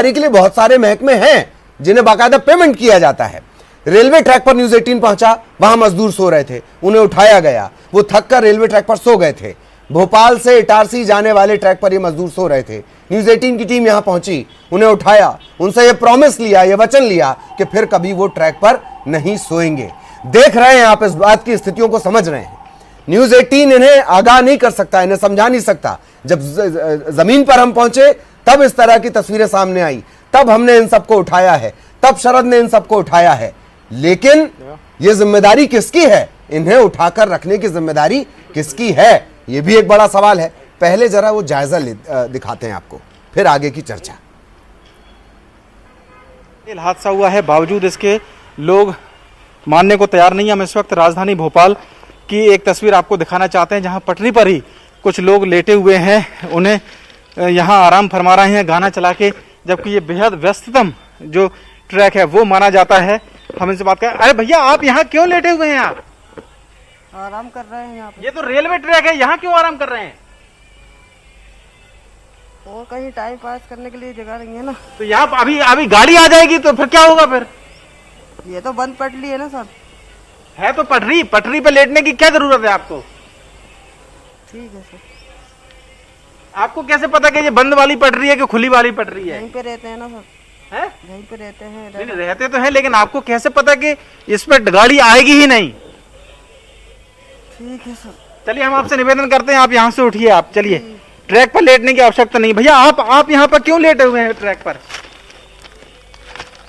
के लिए बहुत सारे महकमे हैं जिन्हें बाकायदा पेमेंट किया जाता है। रेलवे ट्रैक पर न्यूज़ 18 पहुंचा, वहां मजदूर सो रहे थे, उन्हें उठाया गया। वो थक कर रेलवे ट्रैक पर सो गए थे। भोपाल से इटारसी जाने वाले ट्रैक पर ये मजदूर सो रहे थे। न्यूज़ 18 की टीम यहां पहुंची, उन्हें उठाया, उनसे ये प्रॉमिस लिया, ये वचन लिया कि फिर कभी वो ट्रैक पर नहीं सोएंगे। देख रहे हैं आप, इस बात की स्थितियों को समझ रहे हैं। न्यूज़ 18 इन्हें आगाह नहीं कर सकता, इन्हें समझा नहीं सकता। जब जमीन पर हम पहुंचे तब इस तरह की तस्वीरें सामने आई, तब हमने इन सबको उठाया है, तब शरद ने इन सबको उठाया है। लेकिन यह जिम्मेदारी किसकी है? इन्हें उठाकर रखने की जिम्मेदारी किसकी है? यह भी एक बड़ा सवाल है। पहले जरा वो जायजा दिखाते हैं आपको, फिर आगे की चर्चा। हादसा हुआ है, बावजूद इसके लोग मानने को तैयार नहीं है। हम इस वक्त राजधानी भोपाल की एक तस्वीर आपको दिखाना चाहते हैं, जहां पटरी पर ही कुछ लोग लेटे हुए हैं, उन्हें यहां आराम फरमा रहे हैं गाना चला के, जबकि ये बेहद व्यस्ततम जो ट्रैक है वो माना जाता है। हम इनसे बात करें। अरे भैया, आप यहाँ क्यों लेटे हुए हैं? आप आराम कर रहे हैं यहाँ पे। ये तो रेलवे ट्रैक है, यहाँ क्यों आराम कर रहे हैं? और कहीं टाइम पास करने के लिए जगह नहीं है ना। तो यहाँ अभी गाड़ी आ जाएगी तो फिर क्या होगा? फिर ये तो बंद पटरी है ना सब। है तो पटरी पे लेटने की क्या जरूरत है आपको? ठीक है सर। आपको कैसे पता कि ये बंद वाली पटरी है कि खुली वाली पटरी है? यहीं पे रहते हैं ना सर। है? यहीं पे रहते हैं। नहीं, रहते तो हैं, लेकिन आपको कैसे पता कि इस पर गाड़ी आएगी ही नहीं? ठीक है सर। चलिए, हम आपसे निवेदन करते हैं, आप यहाँ से उठिए। आप चलिए, ट्रैक पर लेटने की आवश्यकता नहीं। भैया, आप यहाँ पर क्यों लेटे हुए हैं ट्रैक पर?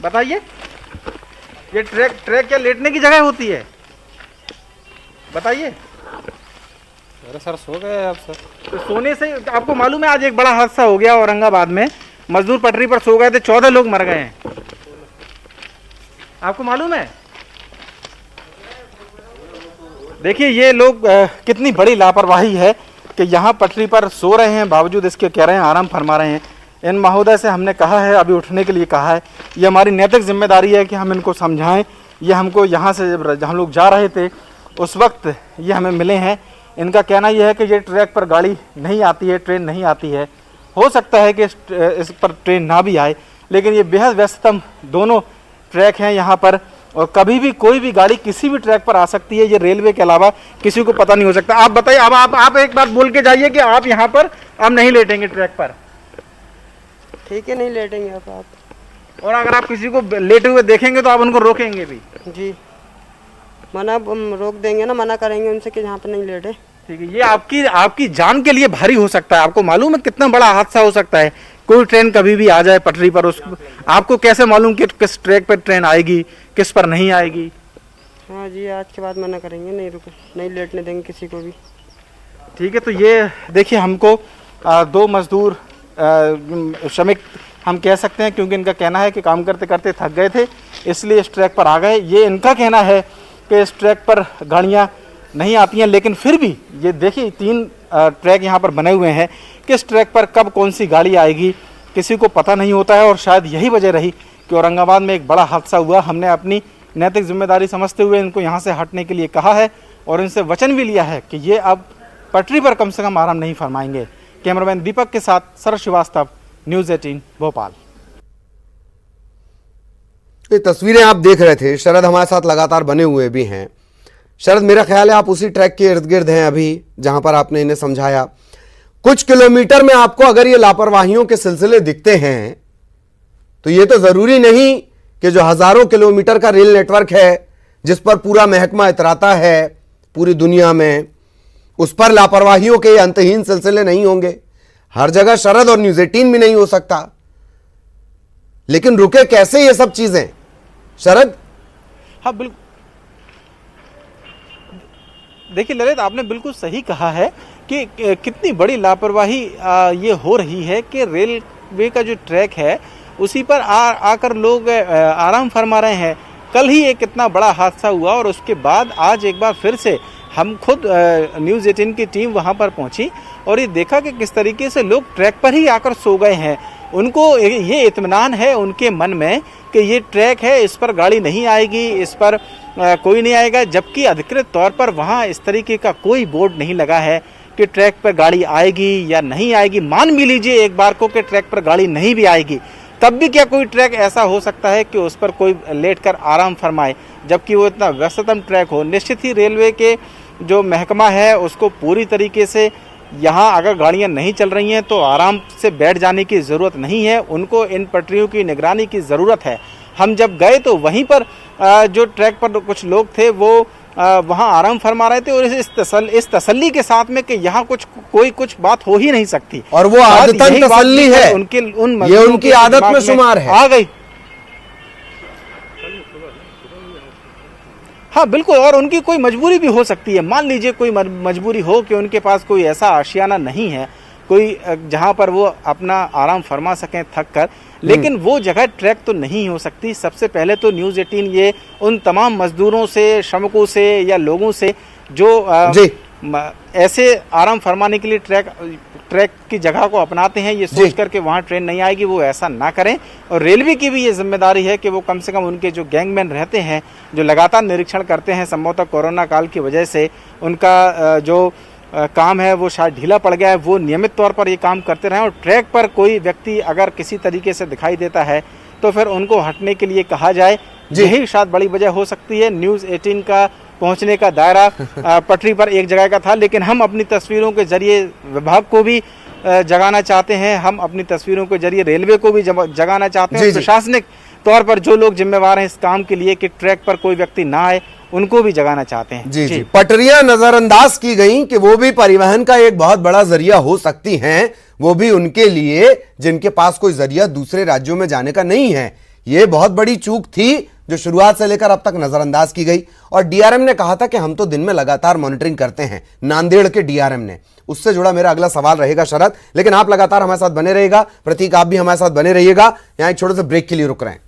बताइए। ये ट्रैक क्या लेटने की जगह होती है? बताइए। अरे सर, सो गए आप सर। तो सोने से आपको मालूम है, आज एक बड़ा हादसा हो गया औरंगाबाद में। मजदूर पटरी पर सो गए थे, 14 लोग मर गए हैं। आपको मालूम है? देखिए, ये लोग कितनी बड़ी लापरवाही है कि यहाँ पटरी पर सो रहे हैं, बावजूद इसके कह रहे हैं आराम फरमा रहे हैं। इन महोदय से हमने कहा है, अभी उठने के लिए कहा है। ये हमारी नैतिक जिम्मेदारी है कि हम इनको समझाएं। ये हमको यहाँ से जब हम लोग जा रहे थे उस वक्त ये हमें मिले हैं। इनका कहना यह है कि ये ट्रैक पर गाड़ी नहीं आती है, ट्रेन नहीं आती है। हो सकता है कि इस पर ट्रेन ना भी आए, लेकिन ये बेहद व्यस्ततम दोनों ट्रैक हैं यहाँ पर, और कभी भी कोई भी गाड़ी किसी भी ट्रैक पर आ सकती है। ये रेलवे के अलावा किसी को पता नहीं हो सकता। आप बताइए, अब आप एक बात बोल के जाइए कि आप यहाँ पर अब नहीं लेटेंगे ट्रैक पर। ठीक है, नहीं लेटेंगे आप। और अगर आप किसी को लेटे हुए देखेंगे तो आप उनको रोकेंगे भी? जी, मना रोक देंगे ना, मना करेंगे उनसे कि यहाँ पे नहीं लेटे। ठीक है। ये आपकी जान के लिए भारी हो सकता है। आपको मालूम है कितना बड़ा हादसा हो सकता है? कोई ट्रेन कभी भी आ जाए पटरी पर, उसको आपको कैसे मालूम कि किस ट्रैक पर ट्रेन आएगी, किस पर नहीं आएगी? हाँ जी, आज के बाद मना करेंगे, नहीं रुके, नहीं लेटने देंगे किसी को भी। ठीक है। तो ये देखिए, हमको 2 मजदूर श्रमिक हम कह सकते हैं, क्योंकि इनका कहना है कि काम करते करते थक गए थे, इसलिए इस ट्रैक पर आ गए। ये इनका कहना है कि इस ट्रैक पर गाड़ियाँ नहीं आती हैं, लेकिन फिर भी ये देखिए 3 ट्रैक यहाँ पर बने हुए हैं कि इस ट्रैक पर कब कौन सी गाड़ी आएगी किसी को पता नहीं होता है। और शायद यही वजह रही कि औरंगाबाद में एक बड़ा हादसा हुआ। हमने अपनी नैतिक जिम्मेदारी समझते हुए इनको यहाँ से हटने के लिए कहा है और इनसे वचन भी लिया है कि ये अब पटरी पर कम से कम आराम नहीं फरमाएंगे। कैमरामैन दीपक के साथ शरद श्रीवास्तव, न्यूज़ 18 भोपाल। ये तस्वीरें आप देख रहे थे, शरद हमारे साथ लगातार बने हुए भी हैं। शरद, मेरा ख्याल है आप उसी ट्रैक के इर्द गिर्द हैं अभी जहां पर आपने इन्हें समझाया। कुछ किलोमीटर में आपको अगर ये लापरवाहियों के सिलसिले दिखते हैं तो ये तो जरूरी नहीं कि जो हजारों किलोमीटर का रेल नेटवर्क है जिस पर पूरा महकमा इतराता है पूरी दुनिया में, उस पर लापरवाहियों के अंतहीन सिलसिले नहीं होंगे। हर जगह शरद और न्यूज़ 18 भी नहीं हो सकता। लेकिन रुके कैसे ये सब चीजें शरद? हाँ, बिल्कुल। देखिए ललित, आपने बिल्कुल सही कहा है कि कितनी बड़ी लापरवाही ये हो रही है कि रेलवे का जो ट्रैक है उसी पर आकर लोग आराम फरमा रहे हैं। कल ही एक इतना बड़ा हादसा हुआ और उसके बाद आज एक बार फिर से हम खुद न्यूज़ 18 की टीम वहां पर पहुंची और ये देखा कि किस तरीके से लोग ट्रैक पर ही आकर सो गए हैं। उनको ये इत्मीनान है उनके मन में कि ये ट्रैक है, इस पर गाड़ी नहीं आएगी, इस पर कोई नहीं आएगा, जबकि अधिकृत तौर पर वहाँ इस तरीके का कोई बोर्ड नहीं लगा है कि ट्रैक पर गाड़ी आएगी या नहीं आएगी। मान भी लीजिए एक बार को कि ट्रैक पर गाड़ी नहीं भी आएगी, तब भी क्या कोई ट्रैक ऐसा हो सकता है कि उस पर कोई लेटकर आराम फरमाए, जबकि वो इतना व्यस्ततम ट्रैक हो। निश्चित ही रेलवे के जो महकमा है उसको पूरी तरीके से यहाँ अगर गाड़ियाँ नहीं चल रही हैं तो आराम से बैठ जाने की ज़रूरत नहीं है, उनको इन पटरियों की निगरानी की ज़रूरत है। हम जब गए तो वहीं पर जो ट्रैक पर कुछ लोग थे वो वहाँ आराम फरमा रहे थे और इस तसल्ली के साथ में कि यहाँ कुछ बात हो ही नहीं सकती। और वो आदतन तसल्ली है, ये उनकी आदत में शुमार है। आ गई, हाँ बिल्कुल। और उनकी कोई मजबूरी भी हो सकती है, मान लीजिए कोई मजबूरी हो कि उनके पास कोई ऐसा आशियाना नहीं है कोई जहाँ पर वो अपना आराम फरमा सकें थक कर, लेकिन वो जगह ट्रैक तो नहीं हो सकती। सबसे पहले तो न्यूज़ 18 ये उन तमाम मजदूरों से, श्रमिकों से या लोगों से जो ऐसे आराम फरमाने के लिए ट्रैक की जगह को अपनाते हैं ये सोच करके वहाँ ट्रेन नहीं आएगी, वो ऐसा ना करें। और रेलवे की भी ये जिम्मेदारी है कि वो कम से कम उनके जो गैंगमैन रहते हैं जो लगातार निरीक्षण करते हैं, संभवतः कोरोना काल की वजह से उनका जो काम है वो शायद ढीला पड़ गया है, वो नियमित तौर पर ये काम करते रहें। और ट्रैक पर कोई व्यक्ति अगर किसी तरीके से दिखाई देता है तो फिर उनको हटने के लिए कहा जाए, यही शायद बड़ी वजह हो सकती है। न्यूज़ 18 का पहुंचने का दायरा पटरी पर एक जगह का था, लेकिन हम अपनी तस्वीरों के जरिए विभाग को भी जगाना चाहते हैं, हम अपनी तस्वीरों के जरिए रेलवे को भी जगाना चाहते हैं। प्रशासनिक तौर पर जो लोग जिम्मेवार हैं इस काम के लिए कि ट्रैक पर कोई व्यक्ति ना आए, उनको भी जगाना चाहते हैं। जी। पटरियां नजरअंदाज की गई कि वो भी परिवहन का एक बहुत बड़ा जरिया हो सकती हैं, वो भी उनके लिए जिनके पास कोई जरिया दूसरे राज्यों में जाने का नहीं है। ये बहुत बड़ी चूक थी जो शुरुआत से लेकर अब तक नजरअंदाज की गई। और डीआरएम ने कहा था कि हम तो दिन में लगातार मॉनिटरिंग करते हैं, नांदेड़ के डीआरएम ने। उससे जुड़ा मेरा अगला सवाल रहेगा शरद, लेकिन आप लगातार हमारे साथ बने रहिएगा। प्रतीक, आप भी हमारे साथ बने रहिएगा। यहां एक छोटे से ब्रेक के लिए रुक रहे हैं।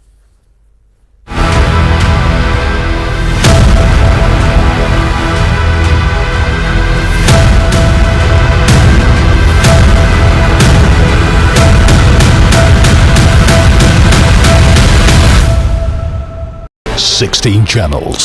Sixteen channels,